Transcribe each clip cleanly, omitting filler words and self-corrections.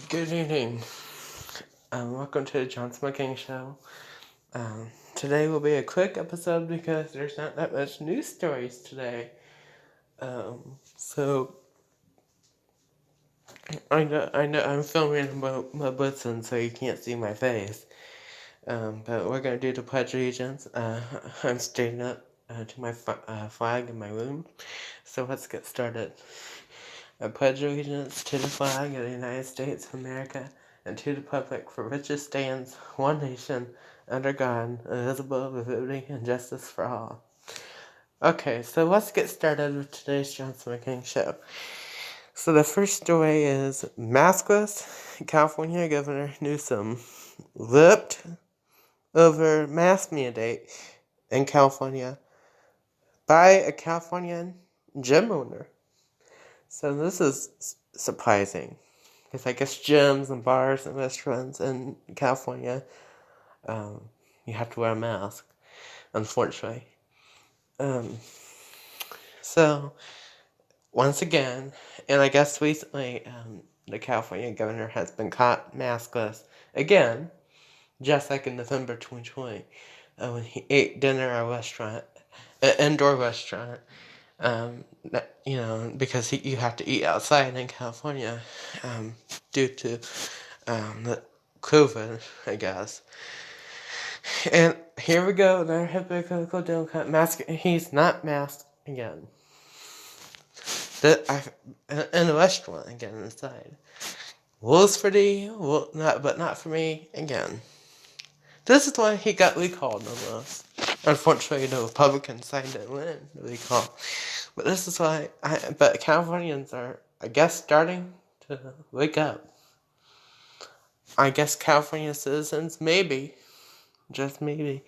Good evening. Welcome to the Jonhson Mclang show. Today will be a quick episode because there's not that much news stories today. So I know I'm filming my blitzen, so you can't see my face. But we're gonna do the Pledge of Allegiance. I'm standing up to my flag in my room. So let's get started. I pledge allegiance to the flag of the United States of America and to the republic for which it stands, one nation, under God, indivisible, with liberty and justice for all. Okay, so let's get started with today's Jonhson Mclang show. So the first story is maskless California Governor Newsom lipped over mask mandate in California by a Californian gym owner. So this is surprising, because I guess gyms and bars and restaurants in California, you have to wear a mask, unfortunately. So, once again, and I guess recently, the California governor has been caught maskless again, just like in November 2020, when he ate dinner at a restaurant, an indoor restaurant. Because you have to eat outside in California, due to the COVID, I guess. And here we go, another hypocritical Democrat mask. He's not masked again. In a restaurant again inside. Rules for thee, but not for me again. This is why he got recalled almost. Unfortunately, the Republican side didn't win the recall. But this is why but Californians are, I guess, starting to wake up. I guess California citizens, maybe, just maybe,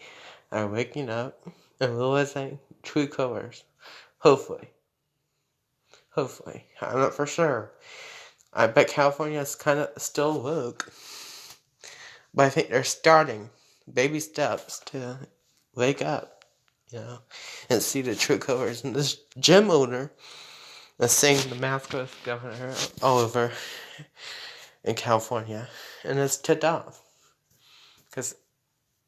are waking up and realizing true colors. Hopefully. I'm not for sure. I bet California is kind of still woke. But I think they're starting baby steps to wake up, and see the true colors. And this gym owner is seeing the maskless governor all over in California, and it's tipped off. Because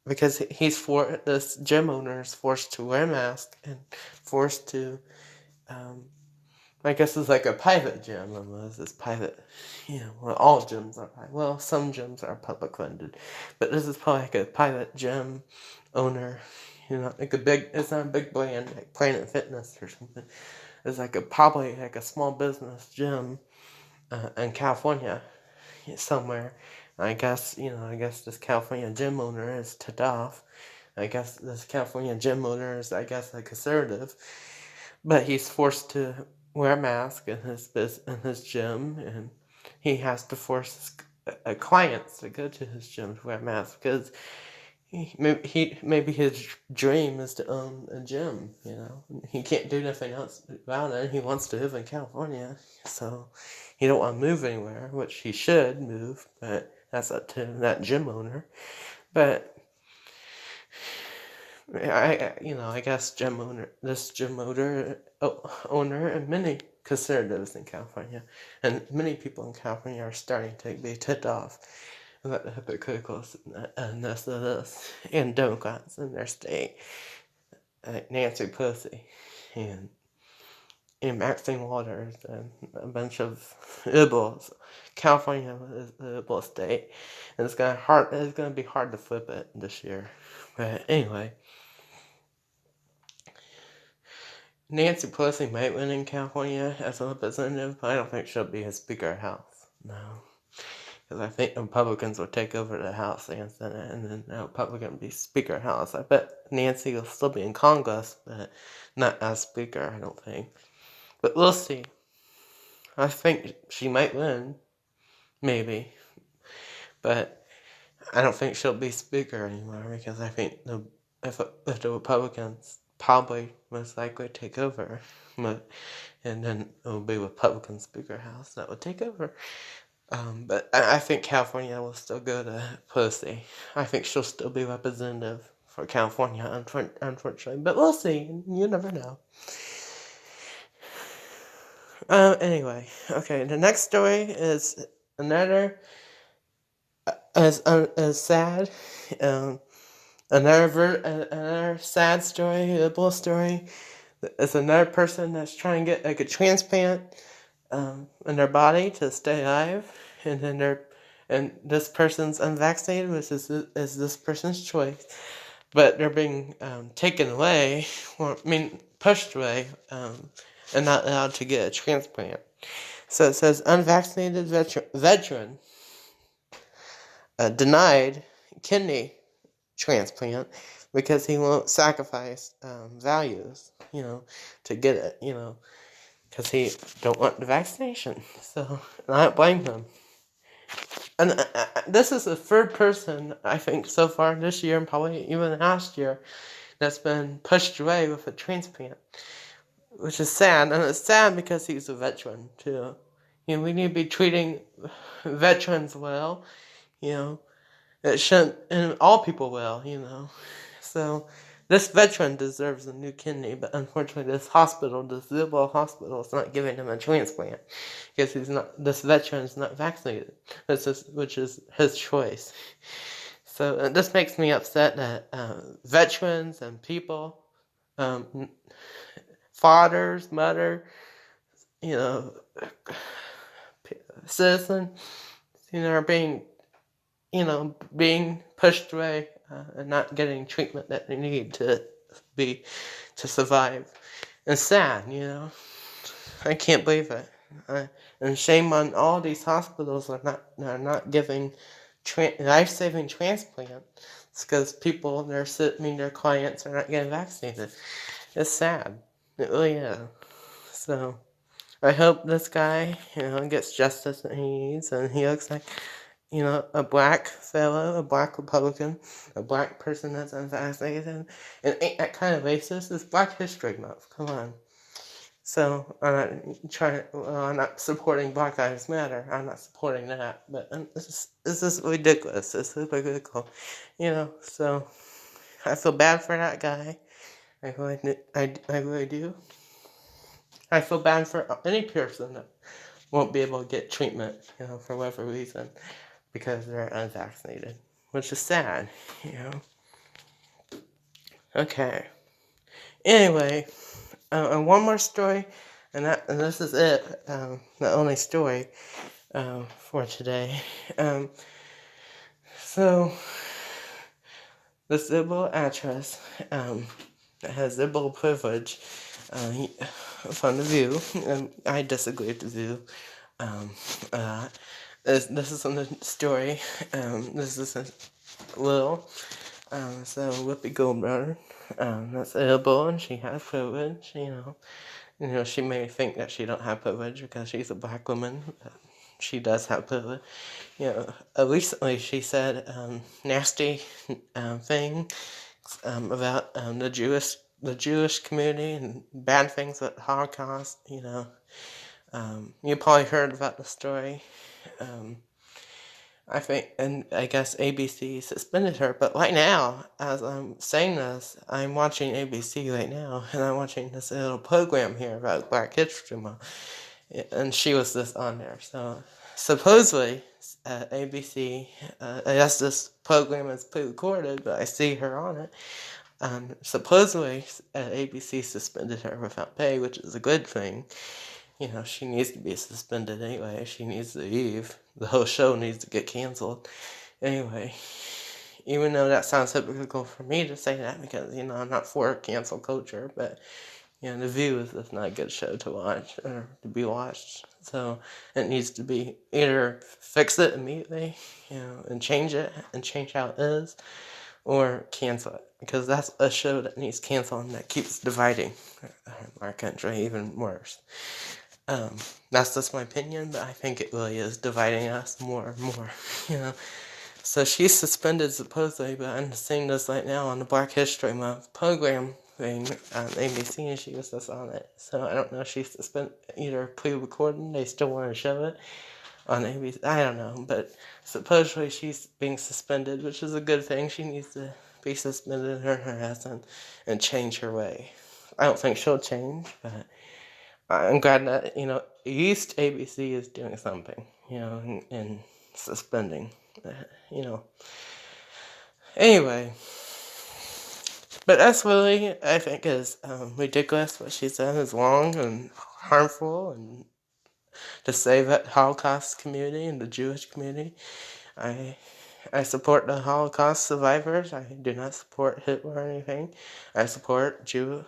this gym owner is forced to wear a mask and forced to, I guess it's like a private gym almost. It's private, all gyms are private. Well, some gyms are public funded, but this is probably like a private gym owner, it's not a big brand like Planet Fitness or something. It's probably like a small business gym in California somewhere. I guess this California gym owner is tipped off. I guess this California gym owner is, a conservative, but he's forced to wear a mask in his gym, and he has to force his clients to go to his gym to wear a mask because maybe his dream is to own a gym. He can't do nothing else about it. He wants to live in California, so he don't want to move anywhere, which he should move, but that's up to that gym owner. But I guess this gym owner, and many conservatives in California, and many people in California are starting to be tipped off about the hypocriticalness of this, and Democrats in their state, Nancy Pelosi, and Maxine Waters, and a bunch of liberals. California is a liberal state, and it's gonna be hard to flip it this year. But anyway, Nancy Pelosi might win in California as a representative, but I don't think she'll be a Speaker of House. No. Because I think Republicans will take over the House and Senate, and then the Republican will be Speaker of House. I bet Nancy will still be in Congress, but not as Speaker, I don't think. But we'll see. I think she might win. Maybe. But I don't think she'll be Speaker anymore, because I think if the Republicans probably most likely take over, and then it will be Republican Speaker House that would take over. But I think California will still go to Pelosi. I think she'll still be representative for California, unfortunately. But we'll see. You never know. Anyway, okay. The next story is another as sad. Um, another sad story, a bull story. It's another person that's trying to get like a transplant in their body to stay alive, and then this person's unvaccinated, which is this person's choice, but they're being taken away, or pushed away, and not allowed to get a transplant. So it says unvaccinated veteran denied kidney transplant because he won't sacrifice values, to get it, because he don't want the vaccination. So I don't blame him. And this is the third person, I think, so far this year, and probably even last year, that's been pushed away with a transplant, which is sad. And it's sad because he's a veteran, too. We need to be treating veterans well, It shouldn't, and all people well, So, this veteran deserves a new kidney, but unfortunately this Zillow Hospital, is not giving him a transplant because this veteran is not vaccinated, which is his choice. So, this makes me upset that veterans and people, fathers, mother, citizens, are being pushed away and not getting treatment that they need to survive. It's sad, I can't believe it. And shame on all these hospitals that are not giving life-saving transplants. It's because their clients are not getting vaccinated. It's sad. It really is. So I hope this guy, gets justice that he needs, and he looks like, a black fellow, a black Republican, a black person that's unvaccinated, and ain't that kind of racist? It's Black History Month. Come on. So I'm not supporting Black Lives Matter. I'm not supporting that. But this is ridiculous. This is ridiculous. So I feel bad for that guy. I really do. I feel bad for any person that won't be able to get treatment, for whatever reason, because they're unvaccinated, which is sad, Okay. Anyway, and one more story, and this is it, the only story for today. So, the civil actress that has civil privilege from The View, and I disagree with The View. This is on the story. This is a little. So Whoopi Goldberg, that's ill, and she has privilege. She may think that she don't have privilege because she's a black woman. She does have privilege. Recently she said nasty thing about the Jewish community and bad things with the Holocaust. You probably heard about the story. I think, and I guess ABC suspended her, but right now, as I'm saying this, I'm watching ABC right now, and I'm watching this little program here about Black History Month, and she was just on there. So supposedly, ABC, I guess this program is pre-recorded, but I see her on it. Supposedly, ABC suspended her without pay, which is a good thing. She needs to be suspended anyway. She needs to leave. The whole show needs to get canceled. Anyway, even though that sounds hypocritical for me to say that because, I'm not for cancel culture, but, The View is just not a good show to watch or to be watched. So it needs to be either fix it immediately, and change it and change how it is, or cancel it. Because that's a show that needs canceled and that keeps dividing our country even worse. That's just my opinion, but I think it really is dividing us more and more, So she's suspended supposedly, but I'm seeing this right now on the Black History Month program thing on ABC, and she was just on it. So I don't know if she's suspended, either pre-recording, they still want to show it on ABC, I don't know, but supposedly she's being suspended, which is a good thing. She needs to be suspended in her harassment and change her way. I don't think she'll change, but I'm glad that, least ABC is doing something, and suspending, Anyway, but that's really, I think, is ridiculous. What she said is wrong and harmful, and to save that Holocaust community and the Jewish community. I support the Holocaust survivors. I do not support Hitler or anything. I support Jewish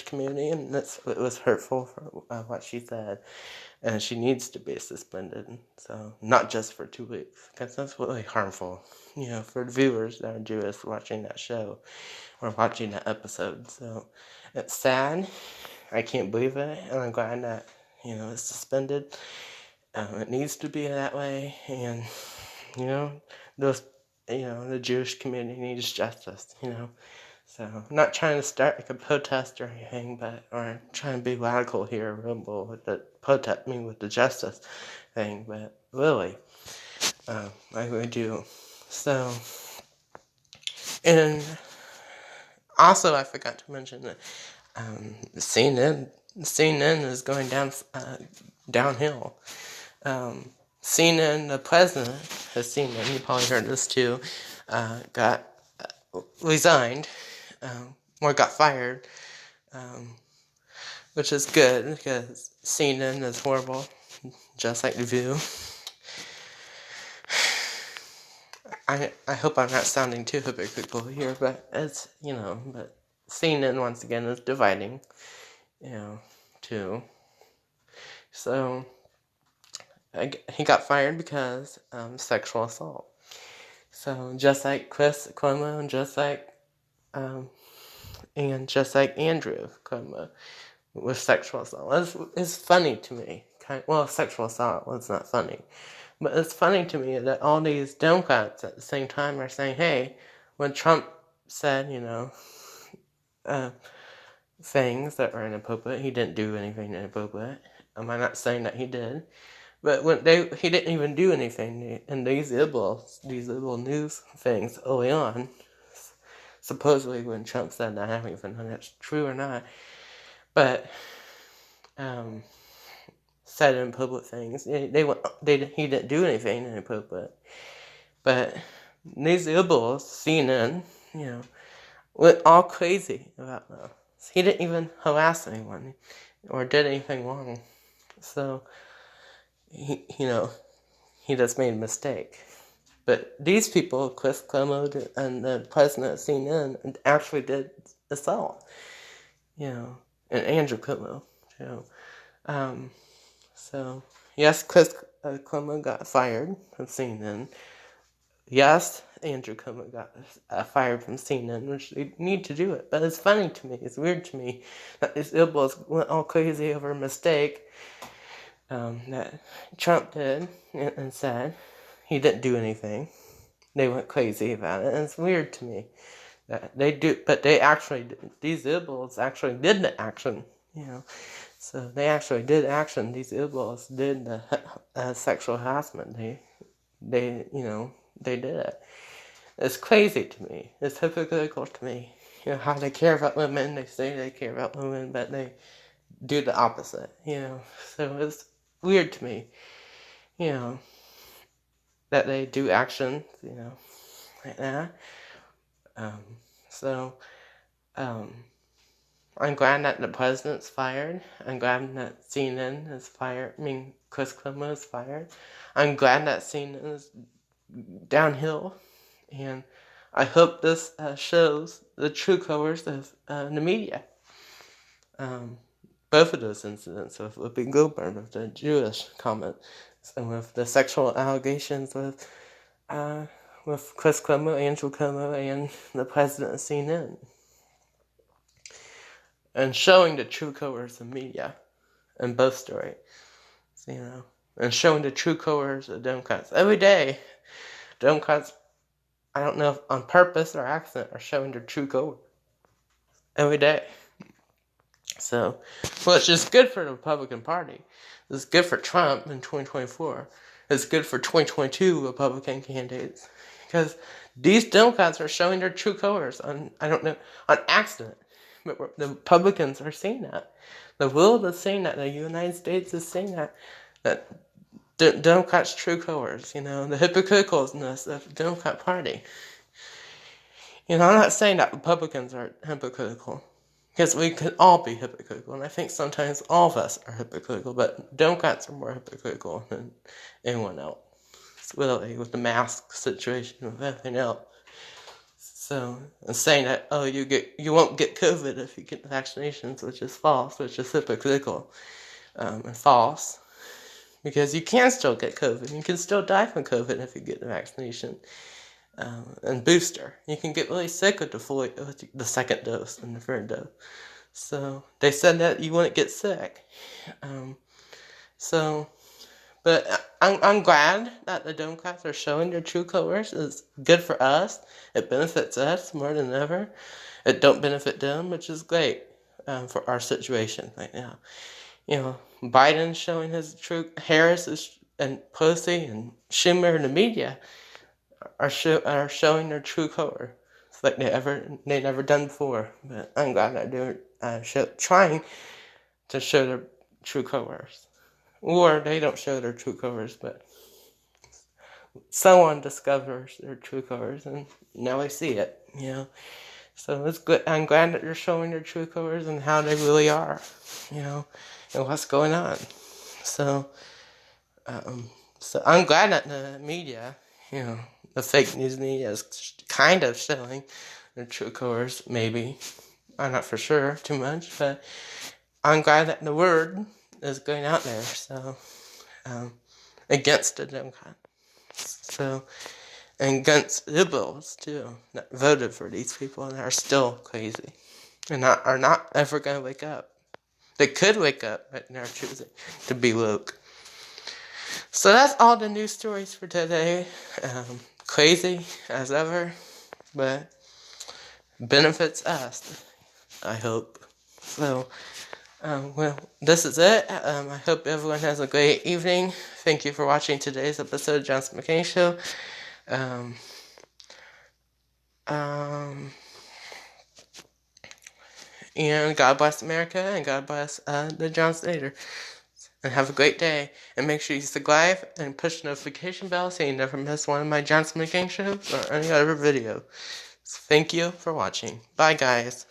community, and it was hurtful for what she said, and she needs to be suspended. So not just for 2 weeks, because that's really harmful, for the viewers that are Jewish watching that show or watching that episode. So it's sad. I can't believe it, and I'm glad that it's suspended. It needs to be that way, and those, the Jewish community needs justice, So I'm not trying to start like a protest or anything, or trying to be radical here, rebel with the protest, with the justice thing, but really, I really do. So, and also I forgot to mention that CNN is going downhill. CNN, the president of CNN, you probably heard this too, got resigned, or got fired, which is good because CNN is horrible, just like The View. I hope I'm not sounding too hypocritical here, but it's, but CNN once again is dividing, too. So, he got fired because sexual assault. So just like Chris Cuomo, and just like Andrew Cuomo with sexual assault, it's funny to me. Sexual assault was not funny, but it's funny to me that all these Democrats at the same time are saying, "Hey, when Trump said, things that were inappropriate, he didn't do anything inappropriate." I'm not saying that he did. But he didn't even do anything, and these little news things early on, supposedly when Trump said that, I haven't even known if that's true or not, but said inappropriate things. He didn't do anything inappropriate, but these liberals, CNN, went all crazy about that. He didn't even harass anyone or did anything wrong, so. He just made a mistake. But these people, Chris Cuomo and the president of CNN, actually did assault, and Andrew Cuomo, too. So, yes, Chris Cuomo got fired from CNN. Yes, Andrew Cuomo got fired from CNN, which they need to do it. But it's funny to me, it's weird to me that these liberals went all crazy over a mistake that Trump did and said he didn't do anything. They went crazy about it, and it's weird to me that they do, but these liberals actually did the action, So they actually did action. These liberals did the sexual harassment. They did it. It's crazy to me. It's hypocritical to me. How they care about women. They say they care about women, but they do the opposite. So it's weird to me, that they do actions, like that. So, I'm glad that the president's fired. I'm glad that CNN is fired. Chris Cuomo is fired. I'm glad that CNN is downhill, and I hope this shows the true colors of the media. Both of those incidents with Whoopi Goldberg, with the Jewish comment, and with the sexual allegations with Chris Cuomo, Andrew Cuomo, and the president of CNN. And showing the true colors of media in both stories, and showing the true colors of Democrats. Every day, Democrats, I don't know if on purpose or accident, are showing their true colors. Every day. So, which is good for the Republican Party. It's good for Trump in 2024. It's good for 2022 Republican candidates. Because these Democrats are showing their true colors on accident. But the Republicans are saying that. The world is saying that. The United States is saying that. That the Democrats' true colors, the hypocriticalness of the Democrat Party. I'm not saying that Republicans are hypocritical, because we could all be hypocritical, and I think sometimes all of us are hypocritical, but Democrats are more hypocritical than anyone else. It's really with the mask situation, with everything else. So, and saying that, you won't get COVID if you get the vaccinations, which is false, which is hypocritical, and false. Because you can still get COVID. You can still die from COVID if you get the vaccination and booster. You can get really sick with the second dose and the third dose. So they said that you wouldn't get sick. But I'm glad that the Democrats are showing their true colors. It's good for us. It benefits us more than ever. It don't benefit them, which is great for our situation right now. Biden's showing his true. Harris and Pelosi and Schumer and the media are showing their true color. It's like they never done before. But I'm glad that they're trying to show their true colors. Or they don't show their true colors, but someone discovers their true colors, and now I see it, So it's good. I'm glad that they're showing their true colors and how they really are, and what's going on. So I'm glad that the media, the fake news media is kind of showing their true colors, maybe. I'm not for sure too much, but I'm glad that the word is going out there, so, against the Democrats, so, and against liberals, too, that voted for these people and are still crazy, and are not ever going to wake up. They could wake up, but they're choosing to be woke. So that's all the news stories for today. Crazy as ever, but benefits us, I hope. So, this is it. I hope everyone has a great evening. Thank you for watching today's episode of Jonhson Mclang Show. And God bless America, and God bless the John Snyder. And have a great day. And make sure you subscribe and push the notification bell so you never miss one of my Jonhson Mclang shows or any other video. So thank you for watching. Bye, guys.